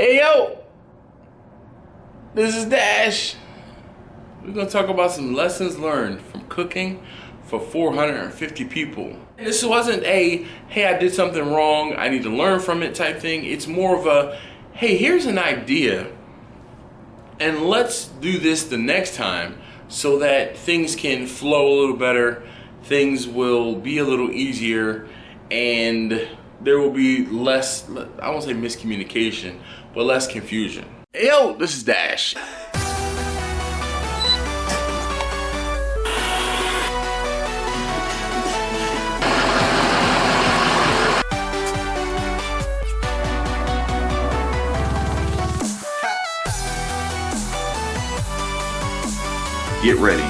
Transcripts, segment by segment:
Hey yo, this is Dash. We're gonna talk about some lessons learned from cooking for 450 people. And this wasn't a, hey, I did something wrong, I need to learn from it type thing. It's more of a, hey, here's an idea, and let's do this the next time so that things can flow a little better, things will be a little easier, and there will be less, I won't say miscommunication, but less confusion. Hey yo, this is Dash. Get ready.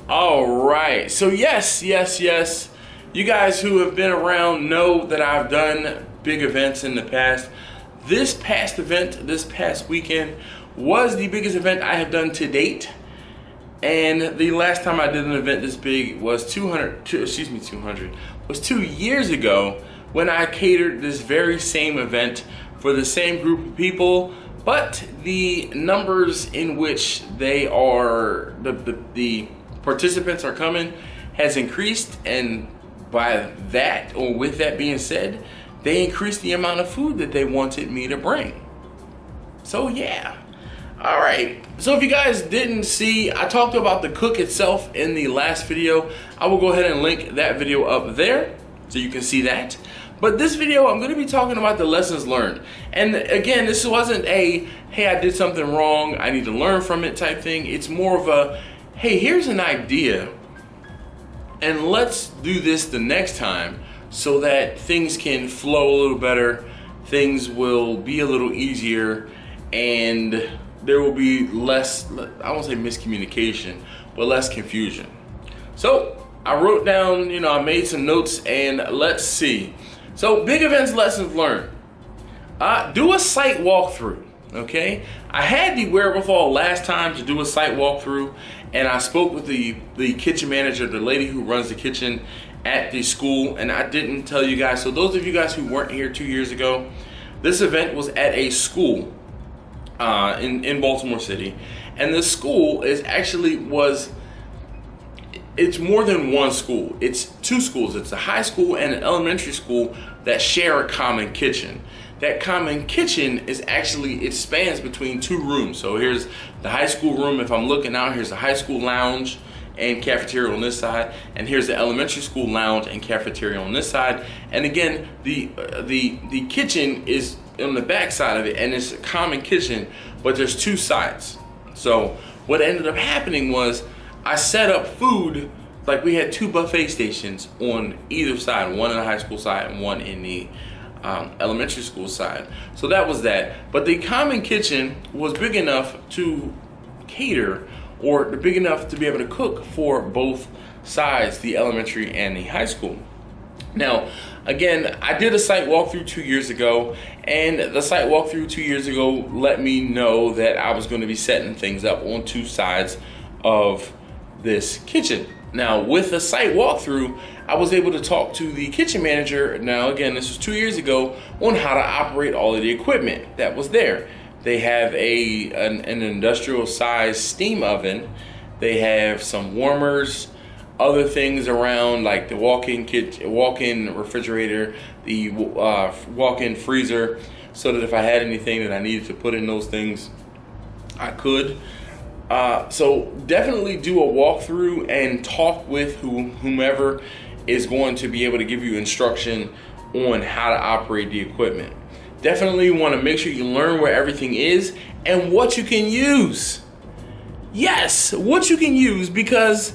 All right, so yes. You guys who have been around know that I've done big events in the past. This past event, this past weekend, was the biggest event I have done to date. And the last time I did an event this big was 2 years ago when I catered this very same event for the same group of people, but the numbers in which they are, the participants are coming has increased, and by that, or with that being said, they increased the amount of food that they wanted me to bring. So yeah. All right, so if you guys didn't see, I talked about the cook itself in the last video. I will go ahead and link that video up there so you can see that. But this video, I'm gonna be talking about the lessons learned. And again, this wasn't a, hey, I did something wrong, I need to learn from it type thing. It's more of a, hey, here's an idea, and let's do this the next time so that things can flow a little better, things will be a little easier, and there will be less, I won't say miscommunication, but less confusion. So I wrote down, I made some notes, and let's see. So big events lessons learned. Do a site walkthrough, okay? I had the wherewithal last time to do a site walkthrough, and I spoke with the kitchen manager, the lady who runs the kitchen at the school, and I didn't tell you guys. So those of you guys who weren't here 2 years ago, this event was at a school in Baltimore City, and the school is it's more than one school. It's two schools. It's a high school and an elementary school that share a common kitchen. That common kitchen is it spans between two rooms. So here's the high school room. If I'm looking out, here's the high school lounge and cafeteria on this side, and here's the elementary school lounge and cafeteria on this side. And again, the kitchen is on the back side of it, and it's a common kitchen, but there's two sides. So what ended up happening was I set up food, like we had two buffet stations on either side, one in the high school side and one in the elementary school side. So that was that. But the common kitchen was big enough to cater, or big enough to be able to cook for both sides, the elementary and the high school. Now, again, I did a site walkthrough 2 years ago, and the site walkthrough 2 years ago let me know that I was going to be setting things up on two sides of this kitchen. Now, with the site walkthrough, I was able to talk to the kitchen manager. Now, again, this was 2 years ago, on how to operate all of the equipment that was there. They have an industrial size steam oven. They have some warmers, other things around, like the walk-in refrigerator, the walk-in freezer, so that if I had anything that I needed to put in those things, I could. So definitely do a walkthrough and talk with whomever is going to be able to give you instruction on how to operate the equipment. Definitely want to make sure you learn where everything is and what you can use. Yes, what you can use, because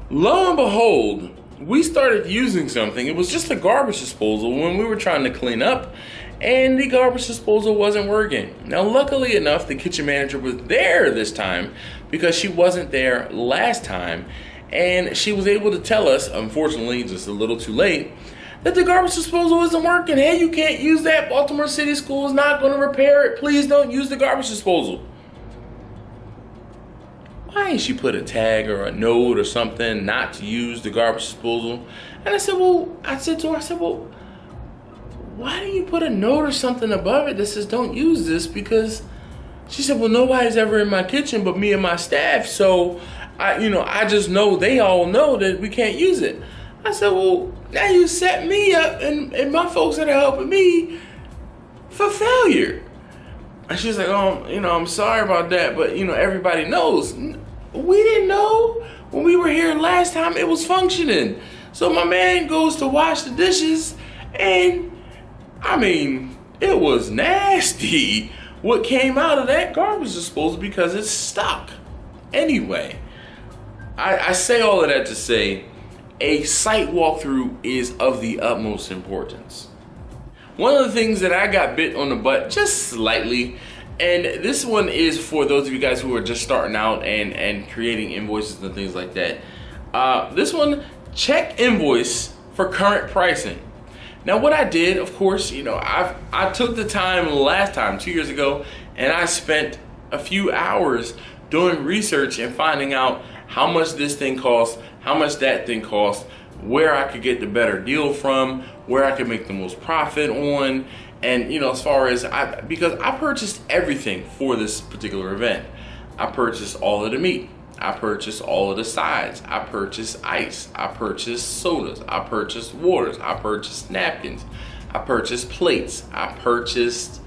lo and behold, we started using something. It was just a garbage disposal when we were trying to clean up, and the garbage disposal wasn't working. Now, luckily enough, the kitchen manager was there this time, because she wasn't there last time, and she was able to tell us, unfortunately, just a little too late, that the garbage disposal isn't working. Hey, you can't use that. Baltimore City School is not going to repair it. Please don't use the garbage disposal. Why ain't she put a tag or a note or something not to use the garbage disposal? And I said to her, why didn't you put a note or something above it that says don't use this? Because she said, well, nobody's ever in my kitchen but me and my staff, so I just know they all know that we can't use it. I said, well, now you set me up and my folks that are helping me for failure. And she's like, oh, I'm sorry about that, but everybody knows. We didn't know when we were here last time it was functioning. So my man goes to wash the dishes, and it was nasty. What came out of that garbage disposal because it's stuck. Anyway, I say all of that to say a site walkthrough is of the utmost importance. One of the things that I got bit on the butt just slightly, and this one is for those of you guys who are just starting out and creating invoices and things like that. This one, check invoice for current pricing. Now what I did, of course, I took the time last time, 2 years ago, and I spent a few hours doing research and finding out how much this thing costs, how much that thing costs, where I could get the better deal from, where I could make the most profit on, and as far as because I purchased everything for this particular event. I purchased all of the meat, I purchased all of the sides, I purchased ice, I purchased sodas, I purchased waters, I purchased napkins, I purchased plates, I purchased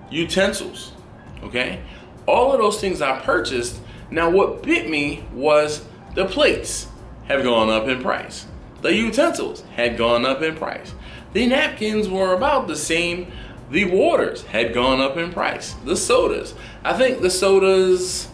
utensils, okay? All of those things I purchased. Now what bit me was the plates have gone up in price. The utensils had gone up in price. The napkins were about the same. The waters had gone up in price. The sodas, I think the sodas,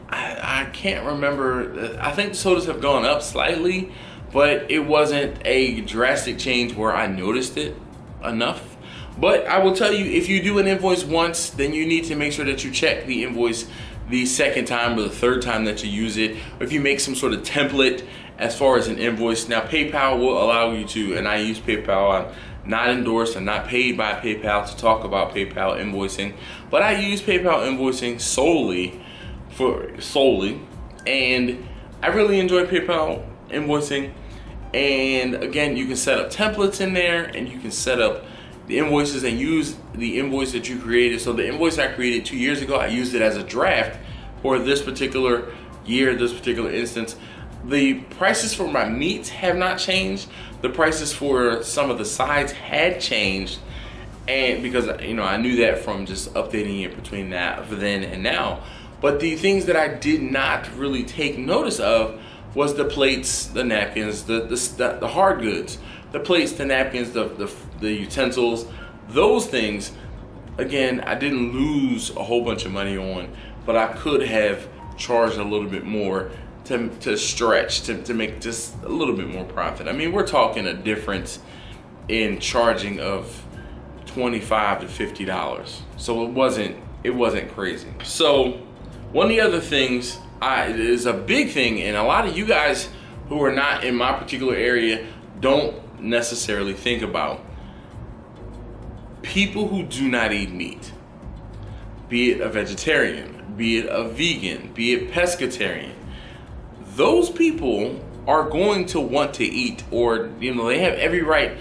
I can't remember. I think the sodas have gone up slightly, but it wasn't a drastic change where I noticed it enough. But I will tell you, if you do an invoice once, then you need to make sure that you check the invoice the second time or the third time that you use it. Or if you make some sort of template as far as an invoice. Now PayPal will allow you to, and I use PayPal. I'm not endorsed and not paid by PayPal to talk about PayPal invoicing, but I use PayPal invoicing solely, and I really enjoy PayPal invoicing. And again, you can set up templates in there, and you can set up the invoices and use the invoice that you created. So the invoice I created 2 years ago, I used it as a draft for this particular year, this particular instance. The prices for my meats have not changed. The prices for some of the sides had changed, and because I knew that from just updating it between that then and now. But the things that I did not really take notice of was the plates, the napkins, the hard goods, the plates, the napkins, the utensils, those things. Again, I didn't lose a whole bunch of money on, but I could have charged a little bit more to stretch, to make just a little bit more profit. I mean, we're talking a difference in charging of $25 to $50. So it wasn't crazy. So one of the other things is a big thing, and a lot of you guys who are not in my particular area don't necessarily think about. People who do not eat meat, be it a vegetarian, be it a vegan, be it pescatarian, those people are going to want to eat, or they have every right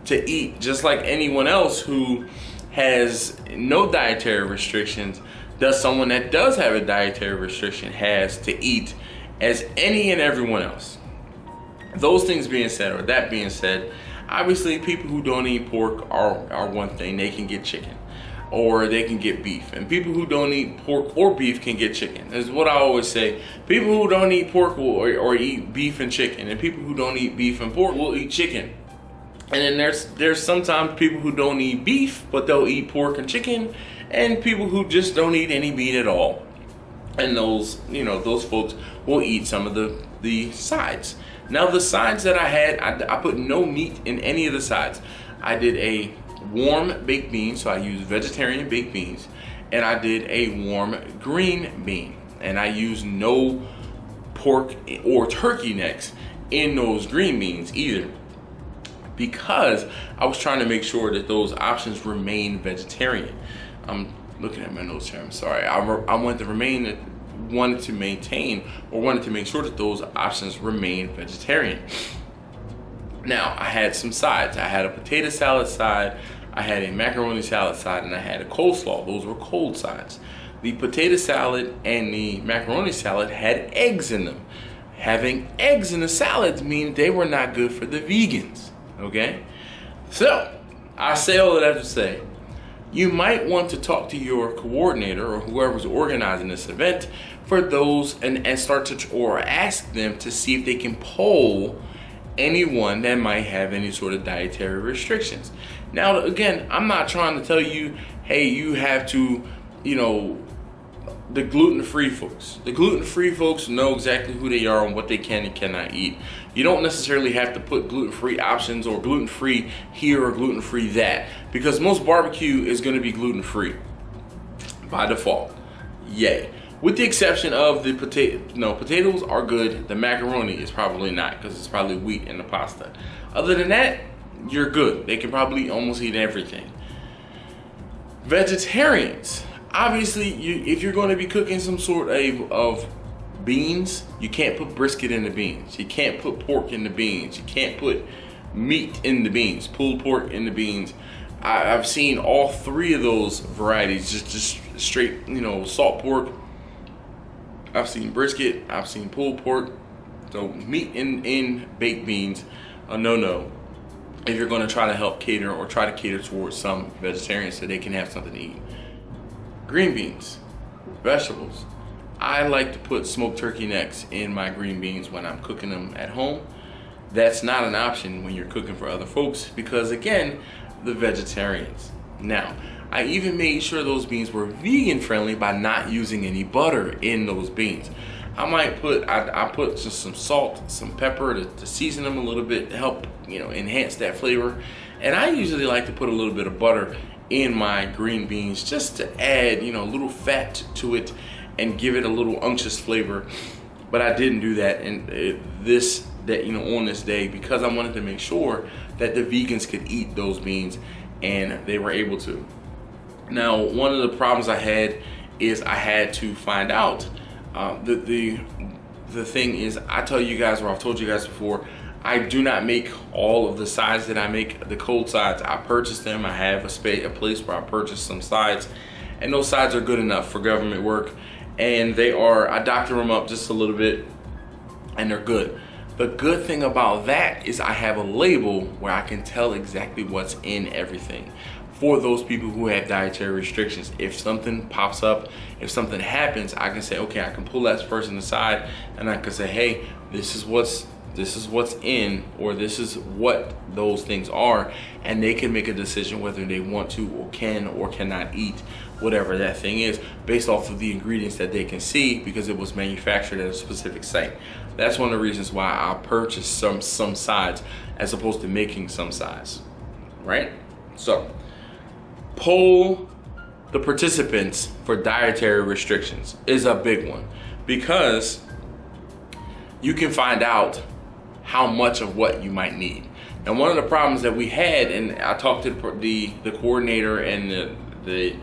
to eat just like anyone else who has no dietary restrictions. Does someone that does have a dietary restriction has to eat as any and everyone else. Those things being said, or that being said, obviously people who don't eat pork are one thing. They can get chicken, or they can get beef. And people who don't eat pork or beef can get chicken. That's what I always say. People who don't eat pork or eat beef and chicken, and people who don't eat beef and pork will eat chicken. And then there's sometimes people who don't eat beef, but they'll eat pork and chicken, and people who just don't eat any meat at all. And those folks will eat some of the sides. Now the sides that I had, I put no meat in any of the sides. I did a warm baked bean, so I used vegetarian baked beans, and I did a warm green bean, and I used no pork or turkey necks in those green beans either, because I was trying to make sure that those options remain vegetarian. I'm looking at my notes here, I'm sorry. I wanted to maintain or wanted to make sure that those options remain vegetarian. Now, I had some sides. I had a potato salad side, I had a macaroni salad side, and I had a coleslaw. Those were cold sides. The potato salad and the macaroni salad had eggs in them. Having eggs in the salads mean they were not good for the vegans, okay? So, I say all of that to say, you might want to talk to your coordinator or whoever's organizing this event for those and start to, or ask them to see if they can poll anyone that might have any sort of dietary restrictions. Now, again, I'm not trying to tell you, hey, you have to, the gluten-free folks. The gluten-free folks know exactly who they are and what they can and cannot eat. You don't necessarily have to put gluten-free options or gluten-free here or gluten-free that, because most barbecue is going to be gluten-free by default. Yay. With the exception of the potatoes are good. The macaroni is probably not, because it's probably wheat in the pasta. Other than that, you're good. They can probably almost eat everything. Vegetarians. Obviously, if you're going to be cooking some sort of beans, you can't put brisket in the beans. You can't put pork in the beans. You can't put meat in the beans, pulled pork in the beans. I've seen all three of those varieties, just straight, salt pork. I've seen brisket. I've seen pulled pork. So meat in baked beans, a no-no. If you're going to try to help cater or try to cater towards some vegetarians so they can have something to eat. Green beans, vegetables. I like to put smoked turkey necks in my green beans when I'm cooking them at home. That's not an option when you're cooking for other folks because, again, the vegetarians. Now, I even made sure those beans were vegan friendly by not using any butter in those beans. I put just some salt, some pepper to season them a little bit to help, enhance that flavor. And I usually like to put a little bit of butter in my green beans just to add, a little fat to it and give it a little unctuous flavor. But I didn't do that on this day because I wanted to make sure that the vegans could eat those beans, and they were able to. Now, one of the problems I had is I had to find out the thing is, I've told you guys before, I do not make all of the sides that I make. The cold sides, I purchase them. I have a place where I purchase some sides, and those sides are good enough for government work, and I doctor them up just a little bit, and they're good. The good thing about that is I have a label where I can tell exactly what's in everything for those people who have dietary restrictions. If something pops up, if something happens, I can say, okay, I can pull that person aside and I can say, hey, this is what's in, or this is what those things are, and they can make a decision whether they want to or can or cannot eat whatever that thing is based off of the ingredients that they can see because it was manufactured at a specific site. That's one of the reasons why I purchased some sides as opposed to making some sides, right? So, poll the participants for dietary restrictions is a big one because you can find out how much of what you might need. And one of the problems that we had, and I talked to the coordinator and the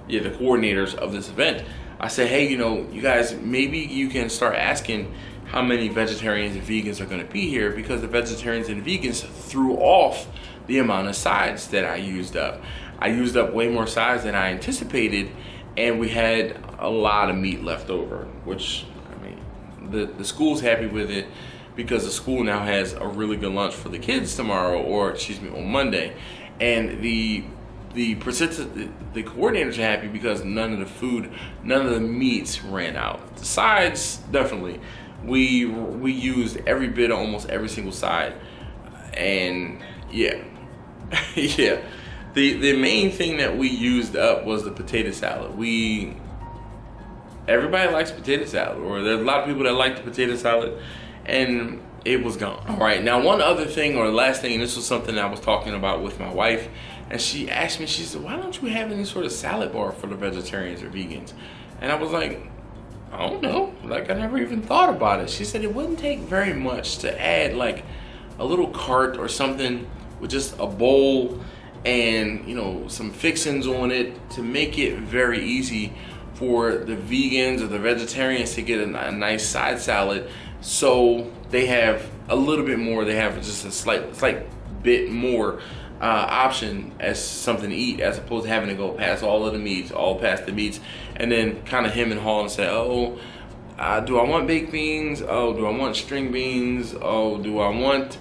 coordinators of this event, I said, hey, you guys, maybe you can start asking how many vegetarians and vegans are going to be here, because the vegetarians and vegans threw off the amount of sides that I used up. I used up way more sides than I anticipated, and we had a lot of meat left over, which, the school's happy with it because the school now has a really good lunch for the kids tomorrow, on Monday. And the coordinators are happy because none of the meats ran out. The sides, definitely. We used every bit of almost every single side. And yeah. Yeah. The main thing that we used up was the potato salad. Everybody likes potato salad, or there's a lot of people that like the potato salad, and it was gone. All right, now one other thing, or the last thing, and this was something I was talking about with my wife, and she asked me, she said, why don't you have any sort of salad bar for the vegetarians or vegans? And I was like, I don't know, I never even thought about it. She said it wouldn't take very much to add like a little cart or something with just a bowl and some fixings on it to make it very easy for the vegans or the vegetarians to get a nice side salad So they have a little bit more. They have just a slight bit more option as something to eat, as opposed to having to go past all of the meats, and then kind of hem and haw and say, oh, do I want baked beans? Oh, do I want string beans? Oh, do I want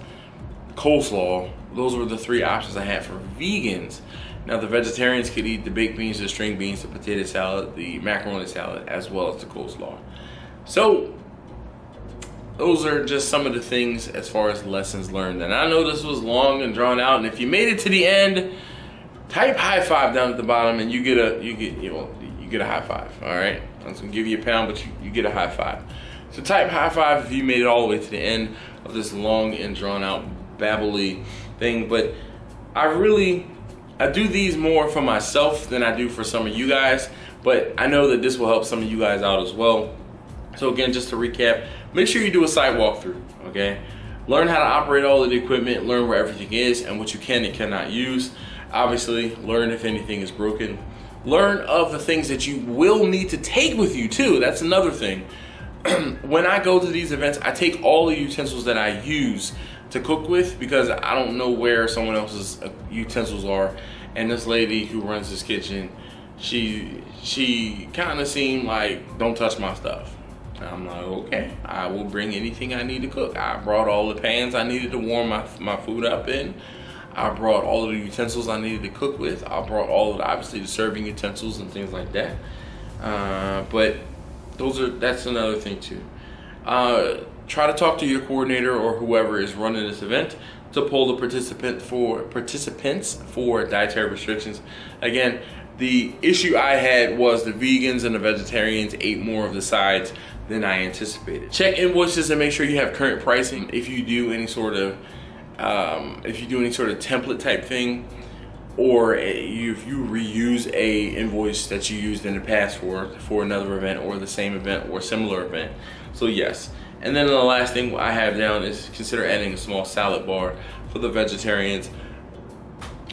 coleslaw? Those were the 3 options I had for vegans. Now the vegetarians could eat the baked beans, the string beans, the potato salad, the macaroni salad, as well as the coleslaw. So those are just some of the things as far as lessons learned. And I know this was long and drawn out, and if you made it to the end, type high five down at the bottom and you get a high five. All right, I'm just gonna give you a pound, but you get a high five. So type high five if you made it all the way to the end of this long and drawn out babbly thing. But I do these more for myself than I do for some of you guys, but I know that this will help some of you guys out as well. So again, just to recap, make sure you do a site walkthrough, okay? Learn how to operate all of the equipment, learn where everything is and what you can and cannot use. Obviously, learn if anything is broken. Learn of the things that you will need to take with you too. That's another thing. When I go to these events, I take all the utensils that I use to cook with, because I don't know where someone else's utensils are. And this lady who runs this kitchen, she kind of seemed like, don't touch my stuff. And I'm like, okay, I will bring anything I need to cook. I brought all the pans I needed to warm my food up in. I brought all of the utensils I needed to cook with. I brought all of obviously the serving utensils and things like that. But that's another thing too. Try to talk to your coordinator or whoever is running this event to pull the participants for dietary restrictions. Again, the issue I had was the vegans and the vegetarians ate more of the sides than I anticipated. Check invoices and make sure you have current pricing. If you do any sort of template type thing, or if you reuse a invoice that you used in the past for another event or the same event or similar event. So yes. And then the last thing I have down is consider adding a small salad bar for the vegetarians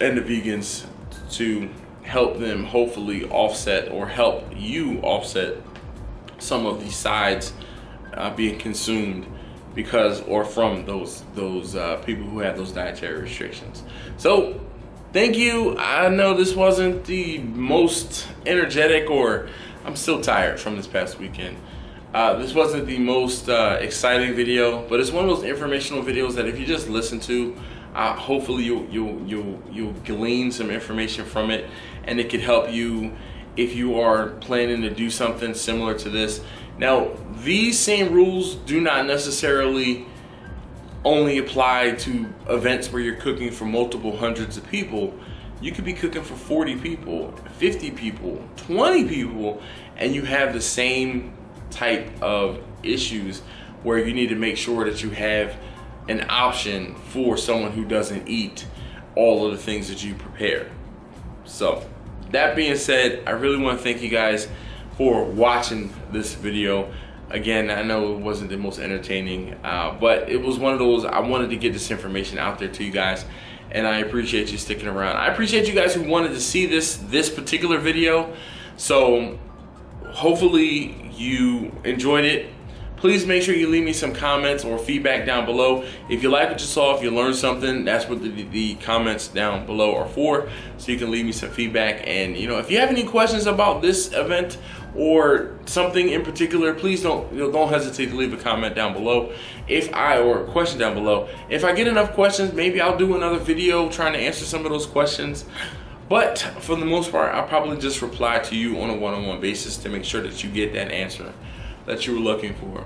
and the vegans to help them hopefully offset, or help you offset, some of these sides being consumed from those people who have those dietary restrictions. So thank you. I know this wasn't the most energetic, or I'm still tired from this past weekend. This wasn't the most exciting video, but it's one of those informational videos that if you just listen to, hopefully you'll glean some information from it, and it could help you if you are planning to do something similar to this. Now, these same rules do not necessarily only apply to events where you're cooking for multiple hundreds of people. You could be cooking for 40 people, 50 people, 20 people, and you have the same type of issues where you need to make sure that you have an option for someone who doesn't eat all of the things that you prepare. So that being said, I really want to thank you guys for watching this video. Again, I know it wasn't the most entertaining, but it was one of those, I wanted to get this information out there to you guys, and I appreciate you sticking around. I appreciate you guys who wanted to see this particular video. So hopefully you enjoyed it. Please make sure you leave me some comments or feedback down below. If you like what you saw, if you learned something, that's what the comments down below are for. So you can leave me some feedback. And if you have any questions about this event or something in particular, please don't hesitate to leave a comment down below. Or a question down below. If I get enough questions, maybe I'll do another video trying to answer some of those questions. But for the most part, I'll probably just reply to you on a one-on-one basis to make sure that you get that answer that you were looking for.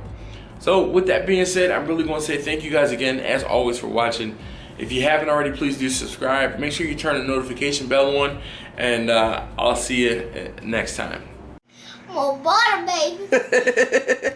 So with that being said, I'm really going to say thank you guys again, as always, for watching. If you haven't already, please do subscribe. Make sure you turn the notification bell on, and I'll see you next time. More butter, baby.